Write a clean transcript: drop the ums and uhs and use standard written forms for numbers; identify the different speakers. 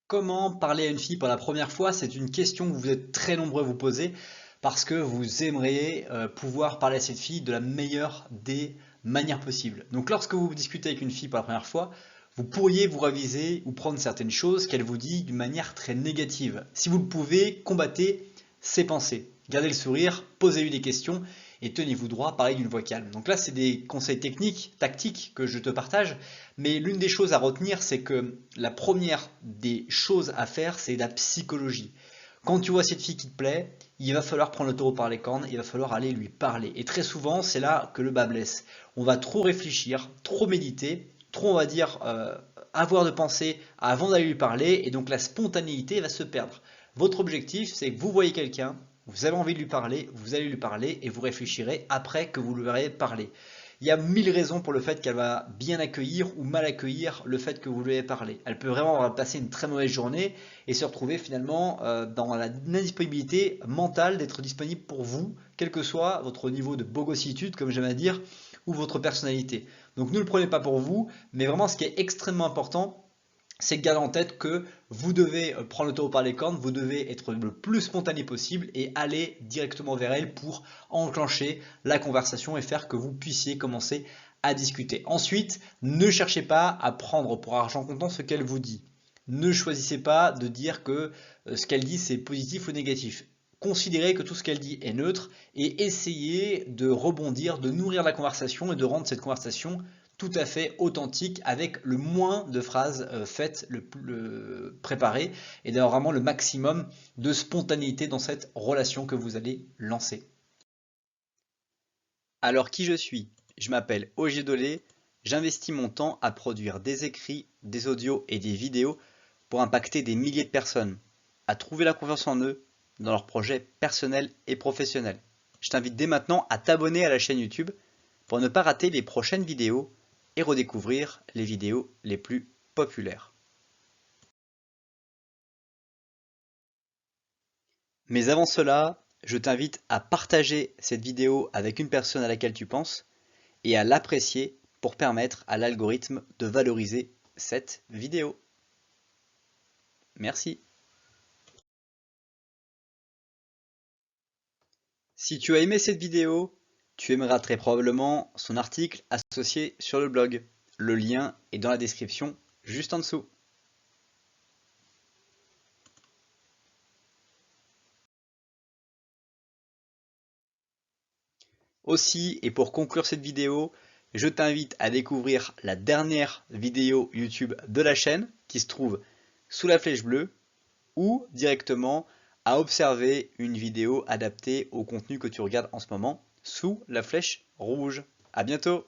Speaker 1: Comment parler à une fille pour la première fois? C'est une question que vous êtes très nombreux à vous poser parce que vous aimeriez pouvoir parler à cette fille de la meilleure des manières possibles. Donc lorsque vous discutez avec une fille pour la première fois, vous pourriez vous raviser ou prendre certaines choses qu'elle vous dit d'une manière très négative. Si vous le pouvez, combattez ses pensées. Gardez le sourire, posez-lui des questions et tenez-vous droit, pareil d'une voix calme. Donc là, c'est des conseils techniques, tactiques que je te partage. Mais l'une des choses à retenir, c'est que la première des choses à faire, c'est la psychologie. Quand tu vois cette fille qui te plaît, il va falloir prendre le taureau par les cornes, il va falloir aller lui parler. Et très souvent, c'est là que le bas blesse. On va trop réfléchir, trop méditer, trop, on va dire, avoir de pensée avant d'aller lui parler, et donc la spontanéité va se perdre. Votre objectif, c'est que vous voyez quelqu'un, vous avez envie de lui parler, vous allez lui parler, et vous réfléchirez après que vous lui aurez parlé. Il y a mille raisons pour le fait qu'elle va bien accueillir ou mal accueillir le fait que vous lui ayez parlé. Elle peut vraiment avoir passé une très mauvaise journée et se retrouver finalement dans la indisponibilité mentale d'être disponible pour vous, quel que soit votre niveau de bogossitude, comme j'aime à dire, ou votre personnalité. Donc ne le prenez pas pour vous, mais vraiment ce qui est extrêmement important, c'est de garder en tête que vous devez prendre le taureau par les cornes, vous devez être le plus spontané possible et aller directement vers elle pour enclencher la conversation et faire que vous puissiez commencer à discuter. Ensuite, ne cherchez pas à prendre pour argent comptant ce qu'elle vous dit. Ne choisissez pas de dire que ce qu'elle dit c'est positif ou négatif. Considérez que tout ce qu'elle dit est neutre et essayez de rebondir, de nourrir la conversation et de rendre cette conversation tout à fait authentique avec le moins de phrases faites, préparées et d'avoir vraiment le maximum de spontanéité dans cette relation que vous allez lancer. Alors qui je suis? Je m'appelle Ogier Dolé, j'investis mon temps à produire des écrits, des audios et des vidéos pour impacter des milliers de personnes, à trouver la confiance en eux dans leurs projets personnels et professionnels. Je t'invite dès maintenant à t'abonner à la chaîne YouTube pour ne pas rater les prochaines vidéos et redécouvrir les vidéos les plus populaires. Mais avant cela, je t'invite à partager cette vidéo avec une personne à laquelle tu penses et à l'apprécier pour permettre à l'algorithme de valoriser cette vidéo. Merci. Si tu as aimé cette vidéo, tu aimeras très probablement son article associé sur le blog. Le lien est dans la description juste en dessous. Aussi, et pour conclure cette vidéo, je t'invite à découvrir la dernière vidéo YouTube de la chaîne qui se trouve sous la flèche bleue ou directement à observer une vidéo adaptée au contenu que tu regardes en ce moment sous la flèche rouge. À bientôt!